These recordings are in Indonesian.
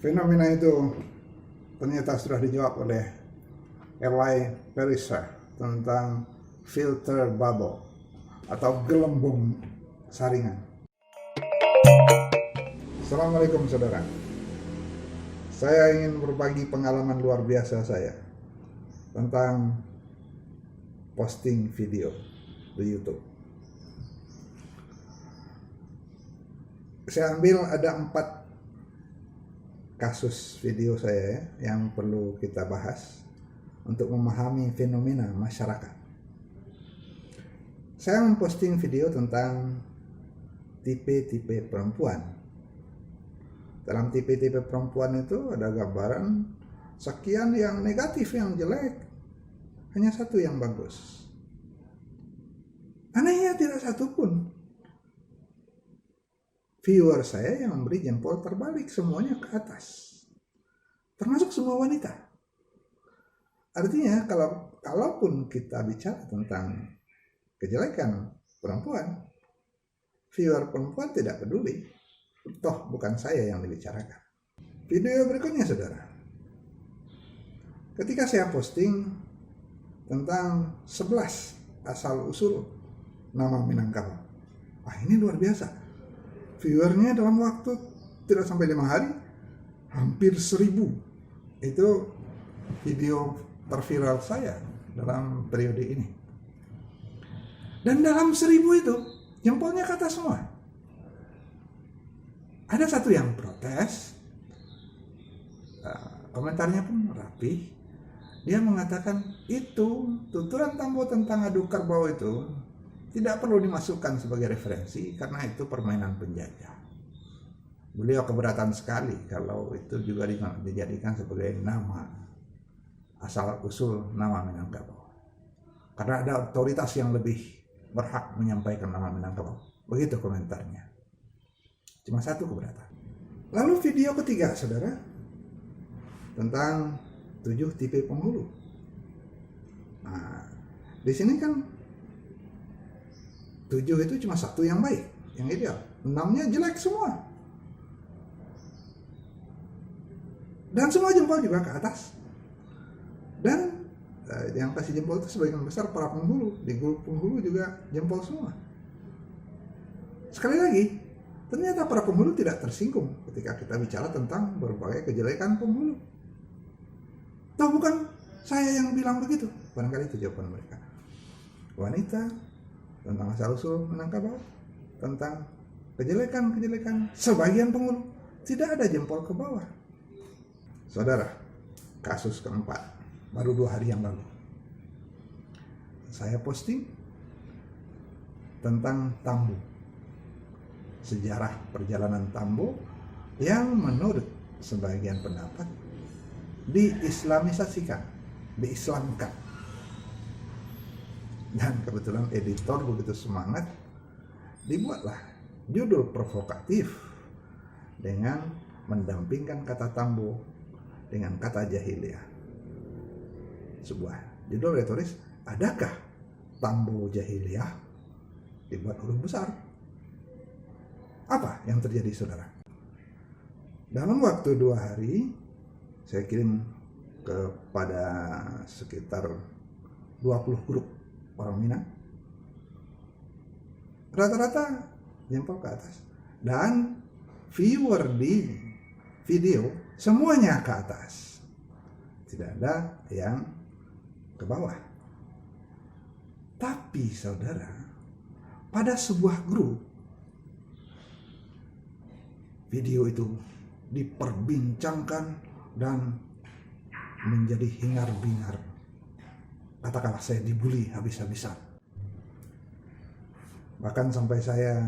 Fenomena itu ternyata sudah dijawab oleh Eli Pariser tentang filter bubble atau gelembung saringan. Assalamualaikum saudara. Saya ingin berbagi pengalaman luar biasa saya tentang posting video di YouTube. Saya ambil ada 4 kasus video saya yang perlu kita bahas untuk memahami fenomena masyarakat. Saya memposting video tentang tipe-tipe perempuan. Dalam tipe-tipe perempuan itu ada gambaran sekian yang negatif, yang jelek, hanya satu yang bagus. Anehnya tidak satu pun viewer saya yang memberi jempol terbalik, semuanya ke atas, termasuk semua wanita. Artinya kalaupun kita bicara tentang kejelekan perempuan, viewer perempuan tidak peduli, toh bukan saya yang dibicarakan. Video berikutnya saudara, ketika saya posting tentang 11 asal usul nama Minangkabau, ini luar biasa. Viewernya dalam waktu tidak sampai 5 hari hampir 1000. Itu video terviral saya dalam periode ini. Dan dalam 1000 itu jempolnya ke atas semua. Ada satu yang protes, komentarnya pun rapi. Dia mengatakan itu tuturan Tambo tentang adu kerbau itu tidak perlu dimasukkan sebagai referensi karena itu permainan penjajah. Beliau keberatan sekali kalau itu juga dijadikan sebagai nama asal usul nama Minangkabau. Karena ada otoritas yang lebih berhak menyampaikan nama Minangkabau. Begitu komentarnya. Cuma satu keberatan. Lalu video ketiga saudara, tentang 7 tipe penghulu. Nah, di sini kan 7 itu cuma satu yang baik, yang ideal. 6-nya jelek semua. Dan semua jempol juga ke atas. Dan yang kasih jempol itu sebagian besar para penghulu. Di grup penghulu juga jempol semua. Sekali lagi, ternyata para penghulu tidak tersinggung ketika kita bicara tentang berbagai kejelekan penghulu. Tahu bukan saya yang bilang begitu. Barangkali itu jawaban mereka. Wanita tentang asal-usul Minangkabau, tentang kejelekan-kejelekan sebagian penghulu, tidak ada jempol ke bawah. Saudara, kasus keempat, baru 2 hari yang lalu, saya posting tentang Tambo, sejarah perjalanan Tambo yang menurut sebagian pendapat diislamisasikan, diislamkan. Dan kebetulan editor begitu semangat, dibuatlah judul provokatif dengan mendampingkan kata Tambo dengan kata jahiliyah. Sebuah judul retoris, adakah Tambo jahiliyah? Dibuat huruf besar. Apa yang terjadi saudara? Dalam waktu 2 hari, saya kirim kepada sekitar 20 grup orang Minang, rata-rata jempol ke atas, dan viewer di video semuanya ke atas, tidak ada yang ke bawah. Tapi saudara, pada sebuah grup video itu diperbincangkan dan menjadi hingar-bingar. Katakanlah saya dibully habis-habisan. Bahkan sampai saya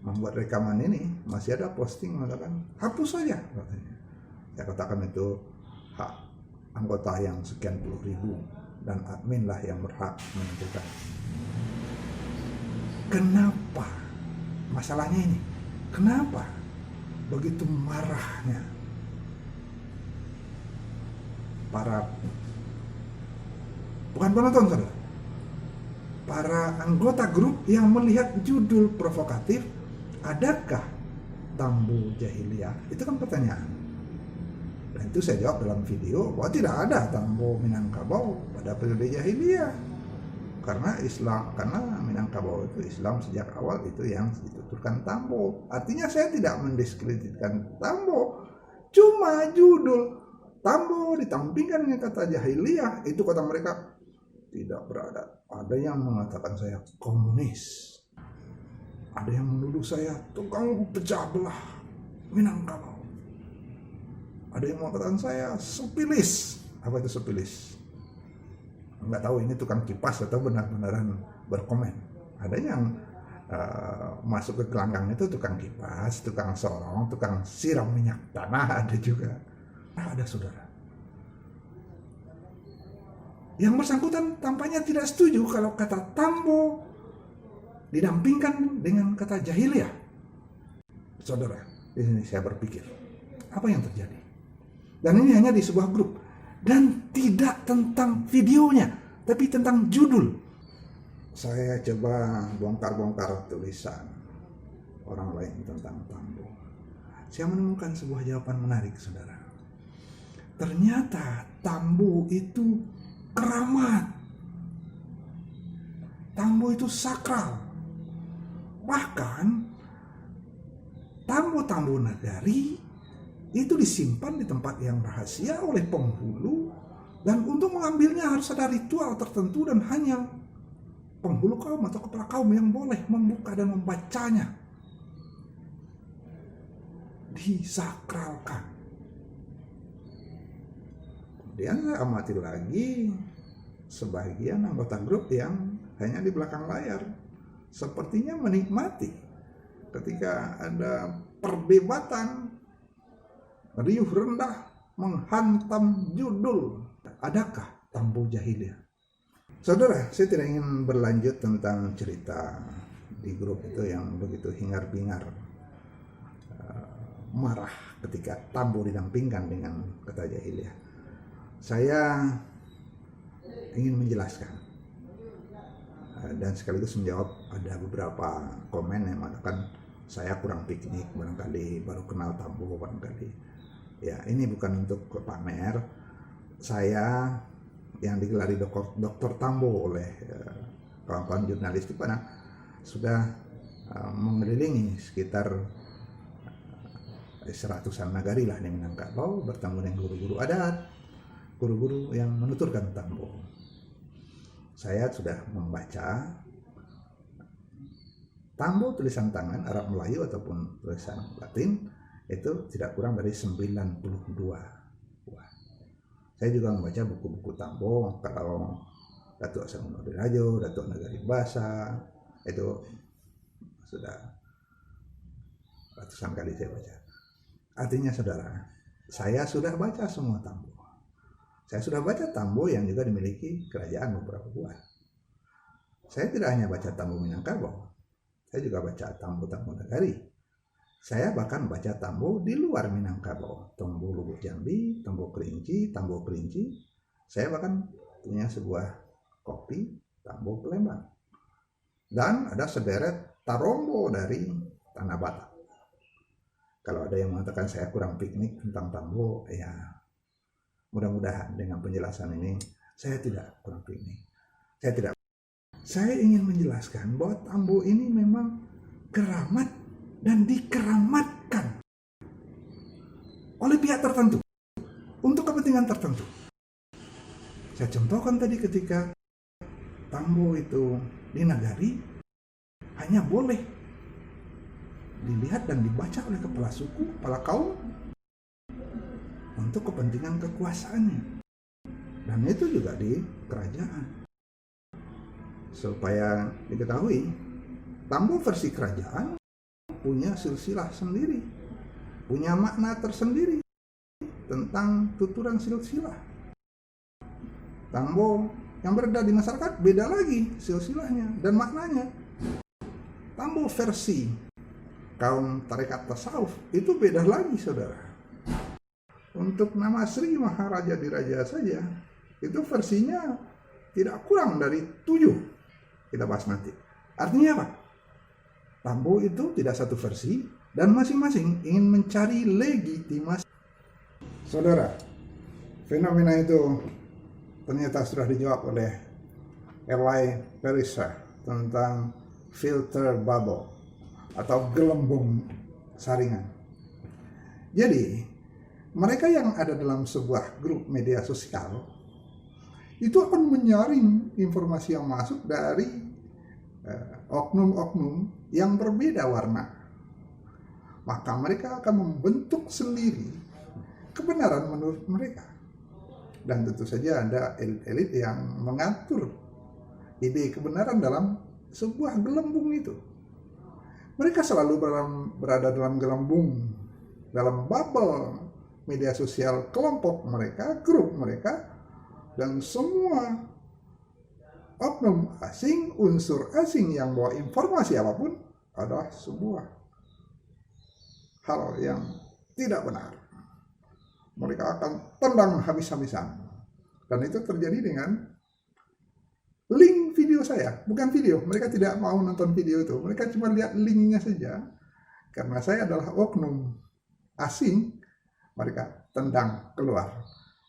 membuat rekaman ini, masih ada posting mengatakan hapus saja katanya. Saya katakan itu hak anggota yang sekian puluh ribu dan admin lah yang berhak menentukan. Kenapa masalahnya ini? Kenapa begitu marahnya para bukan penonton saudara, para anggota grup yang melihat judul provokatif, adakah Tambo jahiliyah? Itu kan pertanyaan. Dan itu saya jawab dalam video bahwa tidak ada Tambo Minangkabau pada periode jahiliyah. Karena Minangkabau itu Islam sejak awal itu yang dituturkan Tambo. Artinya saya tidak mendiskreditkan Tambo, cuma judul Tambo ditampilkan dengan kata jahiliyah, itu kata mereka tidak beradab. Ada yang mengatakan saya komunis, ada yang menuduh saya tukang pecah belah Minangkabau, ada yang mengatakan saya sepilis. Apa itu sepilis? Nggak tahu ini tukang kipas atau benar-benaran berkomen. Ada yang masuk ke gelanggang itu tukang kipas, tukang sorong, tukang siram minyak tanah, ada juga. Ada saudara. Yang bersangkutan tampaknya tidak setuju kalau kata Tambo didampingkan dengan kata jahiliyah. Saudara, di sini saya berpikir, apa yang terjadi? Dan ini hanya di sebuah grup. Dan tidak tentang videonya, tapi tentang judul. Saya coba bongkar-bongkar tulisan orang lain tentang Tambo. Saya menemukan sebuah jawaban menarik, saudara. Ternyata Tambo itu keramat. Tambo itu sakral. Bahkan Tambo-tambo nagari itu disimpan di tempat yang rahasia oleh penghulu, dan untuk mengambilnya harus ada ritual tertentu dan hanya penghulu kaum atau kepala kaum yang boleh membuka dan membacanya. Disakralkan. Kemudian saya amati lagi sebagian anggota grup yang hanya di belakang layar, sepertinya menikmati ketika ada perdebatan riuh rendah menghantam judul, adakah Tambo jahiliyah? Saudara, saya tidak ingin berlanjut tentang cerita di grup itu yang begitu hingar-bingar, marah ketika Tambo didampingkan dengan kata jahiliyah. Saya ingin menjelaskan dan sekaligus menjawab ada beberapa komen yang mengatakan saya kurang piknik, barangkali baru kenal Tambo, barangkali. Ya, ini bukan untuk pamer. Saya yang digelari Dokter Tambo oleh kawan-kawan jurnalis di mana sudah mengelilingi sekitar 100-an nagari lah di Minangkabau, bertemu dengan guru-guru adat, guru-guru yang menuturkan Tambo. Saya sudah membaca Tambo tulisan tangan Arab Melayu ataupun tulisan Latin itu tidak kurang dari 92. Wah. Saya juga membaca buku-buku Tambo, kalau Datuk Asam Rajo, Datuk Nagari Bahasa, itu sudah ratusan kali saya baca. Artinya saudara, saya sudah baca semua Tambo. Saya sudah baca Tambo yang juga dimiliki kerajaan beberapa buah. Saya tidak hanya baca Tambo Minangkabau, saya juga baca Tambo-Tambo Nagari. Saya bahkan baca Tambo di luar Minangkabau, Tambo Lubuk Jambi, Tambo Kerinci, Tambo Kerinci. Saya bahkan punya sebuah kopi Tambo Palembang. Dan ada sederet Tarombo dari Tanah Batak. Kalau ada yang mengatakan saya kurang piknik tentang Tambo, ya mudah-mudahan dengan penjelasan ini saya tidak kurang piknik. Saya ingin menjelaskan bahwa Tambo ini memang keramat dan dikeramatkan oleh pihak tertentu untuk kepentingan tertentu. Saya contohkan tadi ketika Tambo itu di nagari hanya boleh dilihat dan dibaca oleh kepala suku, kepala kaum untuk kepentingan kekuasaannya, dan itu juga di kerajaan. Supaya diketahui, Tambo versi kerajaan punya silsilah sendiri, punya makna tersendiri tentang tuturan silsilah. Tambo yang berada di masyarakat beda lagi silsilahnya dan maknanya. Tambo versi kaum tarekat tasawuf itu beda lagi, saudara. Untuk nama Sri Maharaja Diraja saja, itu versinya tidak kurang dari 7. Kita bahas nanti. Artinya apa? Tambo itu tidak satu versi dan masing-masing ingin mencari legitimasi. Saudara, fenomena itu ternyata sudah dijawab oleh Eli Pariser tentang filter bubble atau gelembung saringan. Jadi, mereka yang ada dalam sebuah grup media sosial itu akan menyaring informasi yang masuk dari oknum-oknum yang berbeda warna. Maka mereka akan membentuk sendiri kebenaran menurut mereka. Dan tentu saja ada elit-elit yang mengatur ide kebenaran dalam sebuah gelembung itu. Mereka selalu berada dalam gelembung, dalam bubble media sosial kelompok mereka, grup mereka, dan semua oknum asing, unsur asing yang bawa informasi apapun adalah sebuah hal yang tidak benar. Mereka akan tendang habis-habisan. Dan itu terjadi dengan link video saya, bukan video. Mereka tidak mau nonton video itu, mereka cuma lihat linknya saja. Karena saya adalah oknum asing, mereka tendang keluar.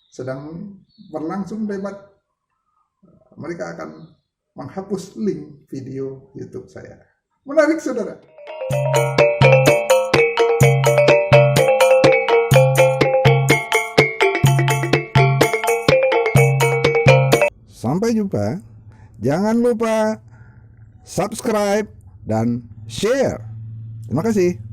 Sedang berlangsung debat, mereka akan menghapus link video YouTube saya. Menarik, saudara. Sampai jumpa. Jangan lupa subscribe dan share. Terima kasih.